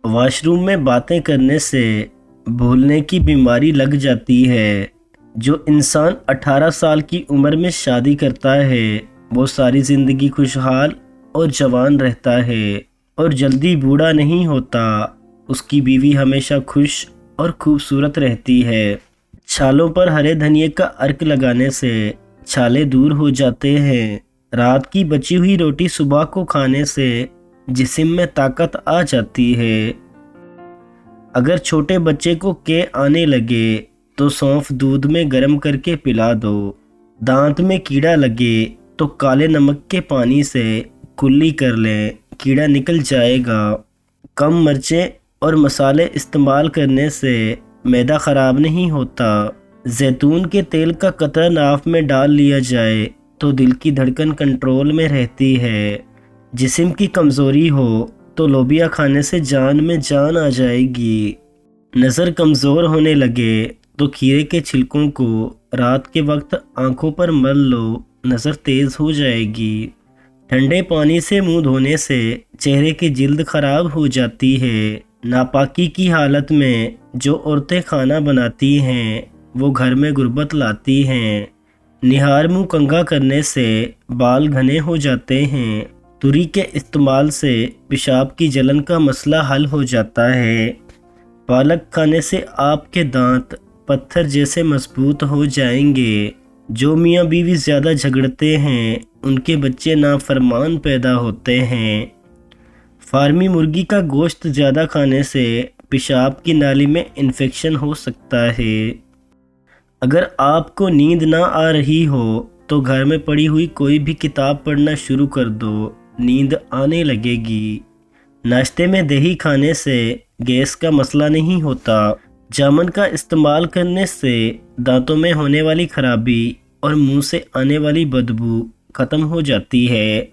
Wash room میں باتیں کرنے سے بھولنے کی بیماری لگ جاتی ہے۔ جو انسان 18 سال کی عمر میں شادی کرتا ہے وہ ساری زندگی خوشحال اور جوان رہتا ہے اور جلدی بوڑھا نہیں ہوتا۔ اس کی بیوی ہمیشہ خوش اور خوبصورت رہتی ہے۔ چھالوں پر ہرے دھنیے کا عرق لگانے سے چھالے دور ہو جاتے ہیں۔ رات کی بچی ہوئی روٹی صبح کو کھانے سے جسم میں طاقت آ جاتی ہے۔ اگر چھوٹے بچے کو کے آنے لگے تو سونف دودھ میں گرم کر کے پلا دو۔ دانت میں کیڑا لگے تو کالے نمک کے پانی سے کلی کر لیں، کیڑا نکل جائے گا۔ کم مرچیں اور مسالے استعمال کرنے سے معدہ خراب نہیں ہوتا۔ زیتون کے تیل کا قطرہ ناف میں ڈال لیا جائے تو دل کی دھڑکن کنٹرول میں رہتی ہے۔ جسم کی کمزوری ہو تو لوبیا کھانے سے جان میں جان آ جائے گی۔ نظر کمزور ہونے لگے تو کھیرے کے چھلکوں کو رات کے وقت آنکھوں پر مل لو، نظر تیز ہو جائے گی۔ ٹھنڈے پانی سے منہ دھونے سے چہرے کی جلد خراب ہو جاتی ہے۔ ناپاکی کی حالت میں جو عورتیں کھانا بناتی ہیں وہ گھر میں غربت لاتی ہیں۔ نہار منہ کنگھا کرنے سے بال گھنے ہو جاتے ہیں۔ توری کے استعمال سے پیشاب کی جلن کا مسئلہ حل ہو جاتا ہے۔ پالک کھانے سے آپ کے دانت پتھر جیسے مضبوط ہو جائیں گے۔ جو میاں بیوی زیادہ جھگڑتے ہیں ان کے بچے نافرمان پیدا ہوتے ہیں۔ فارمی مرغی کا گوشت زیادہ کھانے سے پیشاب کی نالی میں انفیکشن ہو سکتا ہے۔ اگر آپ کو نیند نہ آ رہی ہو تو گھر میں پڑی ہوئی کوئی بھی کتاب پڑھنا شروع کر دو، نیند آنے لگے گی۔ ناشتے میں دہی کھانے سے گیس کا مسئلہ نہیں ہوتا۔ جامن کا استعمال کرنے سے دانتوں میں ہونے والی خرابی اور منہ سے آنے والی بدبو ختم ہو جاتی ہے۔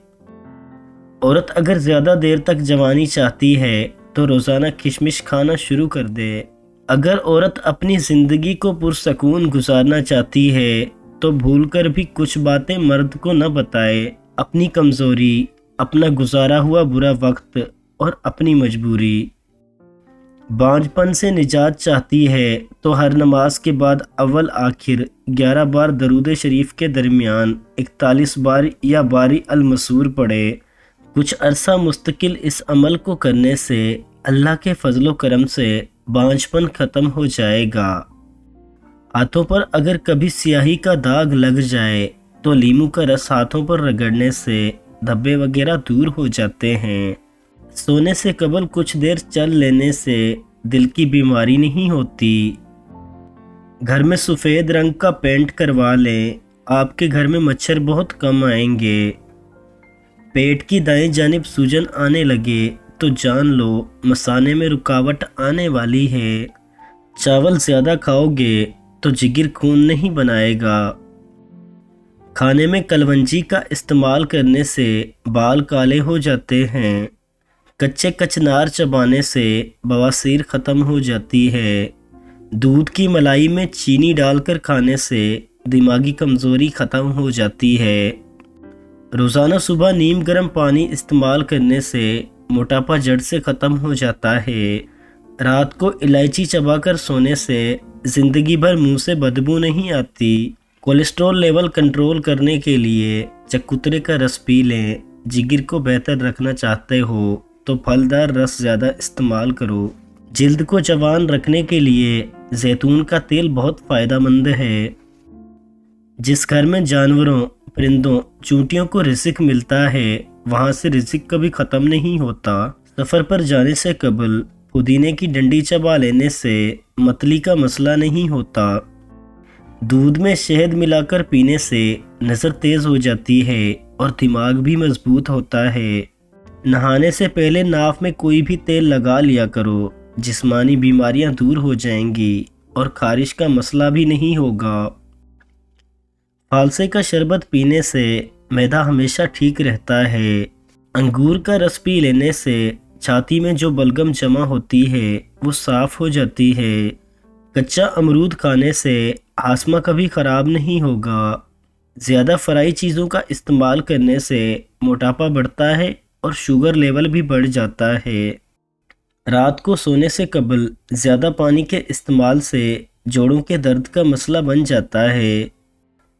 عورت اگر زیادہ دیر تک جوانی چاہتی ہے تو روزانہ کشمش کھانا شروع کر دے۔ اگر عورت اپنی زندگی کو پرسکون گزارنا چاہتی ہے تو بھول کر بھی کچھ باتیں مرد کو نہ بتائے۔ اپنی کمزوری، اپنا گزارا ہوا برا وقت اور اپنی مجبوری۔ بانجھ پن سے نجات چاہتی ہے تو ہر نماز کے بعد اول آخر 11 بار درود شریف کے درمیان 41 بار یا باری المسور پڑھے۔ کچھ عرصہ مستقل اس عمل کو کرنے سے اللہ کے فضل و کرم سے بانجھ پن ختم ہو جائے گا۔ ہاتھوں پر اگر کبھی سیاہی کا داغ لگ جائے تو لیموں کا رس ہاتھوں پر رگڑنے سے دھبے وغیرہ دور ہو جاتے ہیں۔ سونے سے قبل کچھ دیر چل لینے سے دل کی بیماری نہیں ہوتی۔ گھر میں سفید رنگ کا پینٹ کروا لیں، آپ کے گھر میں مچھر بہت کم آئیں گے۔ پیٹ کی دائیں جانب سوجن آنے لگے تو جان لو مثانے میں رکاوٹ آنے والی ہے۔ چاول زیادہ کھاؤ گے تو جگر خون نہیں بنائے گا۔ کھانے میں کلونجی کا استعمال کرنے سے بال کالے ہو جاتے ہیں۔ کچے کچنار چبانے سے بواسیر ختم ہو جاتی ہے۔ دودھ کی ملائی میں چینی ڈال کر کھانے سے دماغی کمزوری ختم ہو جاتی ہے۔ روزانہ صبح نیم گرم پانی استعمال کرنے سے موٹاپا جڑ سے ختم ہو جاتا ہے۔ رات کو الائچی چبا کر سونے سے زندگی بھر منہ سے بدبو نہیں آتی۔ کولیسٹرول لیول کنٹرول کرنے کے لیے چکوترے کا رس پی لیں۔ جگر کو بہتر رکھنا چاہتے ہو تو پھلدار رس زیادہ استعمال کرو۔ جلد کو جوان رکھنے کے لیے زیتون کا تیل بہت فائدہ مند ہے۔ جس گھر میں جانوروں، پرندوں، چونٹیوں کو رزق ملتا ہے وہاں سے رزق کبھی ختم نہیں ہوتا۔ سفر پر جانے سے قبل پودینے کی ڈنڈی چبا لینے سے متلی کا مسئلہ نہیں ہوتا۔ دودھ میں شہد ملا کر پینے سے نظر تیز ہو جاتی ہے اور دماغ بھی مضبوط ہوتا ہے۔ نہانے سے پہلے ناف میں کوئی بھی تیل لگا لیا کرو، جسمانی بیماریاں دور ہو جائیں گی اور خارش کا مسئلہ بھی نہیں ہوگا۔ فالسے کا شربت پینے سے معدہ ہمیشہ ٹھیک رہتا ہے۔ انگور کا رس پی لینے سے چھاتی میں جو بلغم جمع ہوتی ہے وہ صاف ہو جاتی ہے۔ کچا امرود کھانے سے ہاضمہ کبھی خراب نہیں ہوگا۔ زیادہ فرائی چیزوں کا استعمال کرنے سے موٹاپا بڑھتا ہے اور شوگر لیول بھی بڑھ جاتا ہے۔ رات کو سونے سے قبل زیادہ پانی کے استعمال سے جوڑوں کے درد کا مسئلہ بن جاتا ہے۔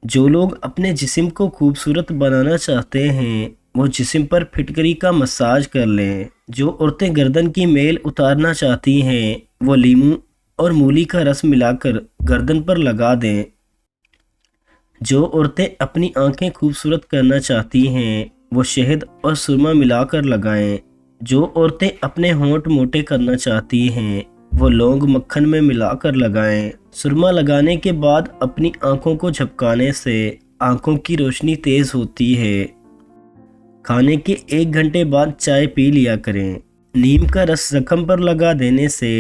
جو لوگ اپنے جسم کو خوبصورت بنانا چاہتے ہیں وہ جسم پر پھٹکری کا مساج کر لیں۔ جو عورتیں گردن کی میل اتارنا چاہتی ہیں وہ لیموں اور مولی کا رس ملا کر گردن پر لگا دیں۔ جو عورتیں اپنی آنکھیں خوبصورت کرنا چاہتی ہیں وہ شہد اور سرما ملا کر لگائیں۔ جو عورتیں اپنے ہونٹ موٹے کرنا چاہتی ہیں وہ لونگ مکھن میں ملا کر لگائیں۔ سرما لگانے کے بعد اپنی آنکھوں کو جھپکانے سے آنکھوں کی روشنی تیز ہوتی ہے۔ کھانے کے 1 گھنٹے بعد چائے پی لیا کریں۔ نیم کا رس زخم پر لگا دینے سے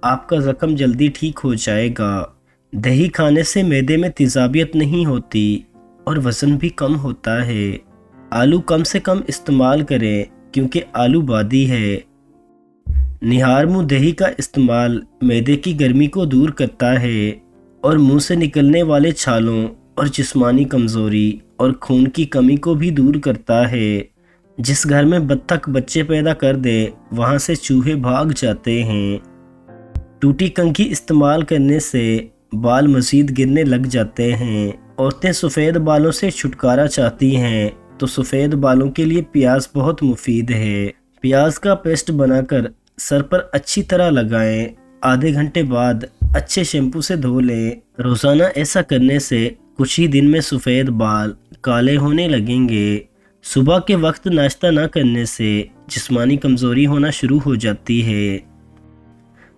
آپ کا زخم جلدی ٹھیک ہو جائے گا۔ دہی کھانے سے معدے میں تیزابیت نہیں ہوتی اور وزن بھی کم ہوتا ہے۔ آلو کم سے کم استعمال کریں کیونکہ آلو بادی ہے۔ نہار منہ دہی کا استعمال معدے کی گرمی کو دور کرتا ہے اور منہ سے نکلنے والے چھالوں اور جسمانی کمزوری اور خون کی کمی کو بھی دور کرتا ہے۔ جس گھر میں بطخ بچے پیدا کر دے وہاں سے چوہے بھاگ جاتے ہیں۔ ٹوٹی کنگھی استعمال کرنے سے بال مزید گرنے لگ جاتے ہیں۔ عورتیں سفید بالوں سے چھٹکارا چاہتی ہیں تو سفید بالوں کے لیے پیاز بہت مفید ہے۔ پیاز کا پیسٹ بنا کر سر پر اچھی طرح لگائیں۔ آدھے گھنٹے بعد اچھے شیمپو سے دھو لیں۔ روزانہ ایسا کرنے سے کچھ ہی دن میں سفید بال کالے ہونے لگیں گے۔ صبح کے وقت ناشتہ نہ کرنے سے جسمانی کمزوری ہونا شروع ہو جاتی ہے۔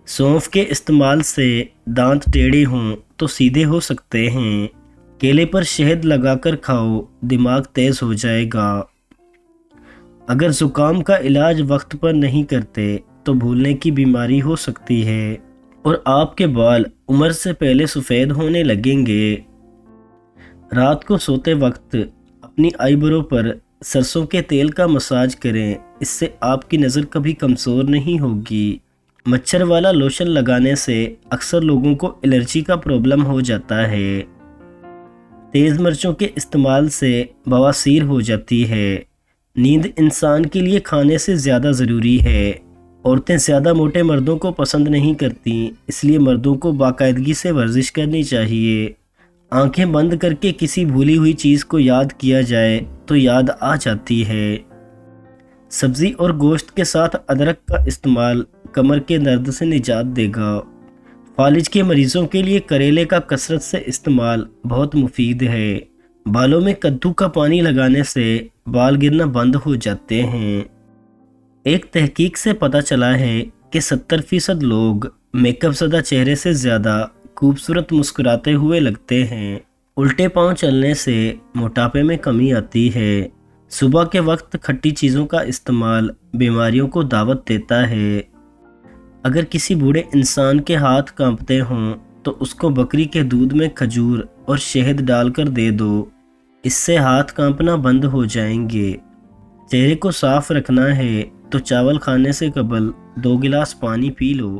سونف کے استعمال سے دانت ٹیڑھے ہوں تو سیدھے ہو سکتے ہیں۔ کیلے پر شہد لگا کر کھاؤ، دماغ تیز ہو جائے گا۔ اگر زکام کا علاج وقت پر نہیں کرتے تو بھولنے کی بیماری ہو سکتی ہے اور آپ کے بال عمر سے پہلے سفید ہونے لگیں گے۔ رات کو سوتے وقت اپنی آئی برو پر سرسوں کے تیل کا مساج کریں، اس سے آپ کی نظر کبھی کمزور نہیں ہوگی۔ مچھر والا لوشن لگانے سے اکثر لوگوں کو الرجی کا پرابلم ہو جاتا ہے۔ تیز مرچوں کے استعمال سے بواسیر ہو جاتی ہے۔ نیند انسان کے لیے کھانے سے زیادہ ضروری ہے۔ عورتیں زیادہ موٹے مردوں کو پسند نہیں کرتی، اس لیے مردوں کو باقاعدگی سے ورزش کرنی چاہیے۔ آنکھیں بند کر کے کسی بھولی ہوئی چیز کو یاد کیا جائے تو یاد آ جاتی ہے۔ سبزی اور گوشت کے ساتھ ادرک کا استعمال کمر کے درد سے نجات دے گا۔ فالج کے مریضوں کے لیے کریلے کا کثرت سے استعمال بہت مفید ہے۔ بالوں میں کدو کا پانی لگانے سے بال گرنا بند ہو جاتے ہیں۔ ایک تحقیق سے پتہ چلا ہے کہ 70% لوگ میک اپ زدہ چہرے سے زیادہ خوبصورت مسکراتے ہوئے لگتے ہیں۔ الٹے پاؤں چلنے سے موٹاپے میں کمی آتی ہے۔ صبح کے وقت کھٹی چیزوں کا استعمال بیماریوں کو دعوت دیتا ہے۔ اگر کسی بوڑھے انسان کے ہاتھ کانپتے ہوں تو اس کو بکری کے دودھ میں کھجور اور شہد ڈال کر دے دو، اس سے ہاتھ کانپنا بند ہو جائیں گے۔ چہرے کو صاف رکھنا ہے تو چاول کھانے سے قبل 2 گلاس پانی پی لو۔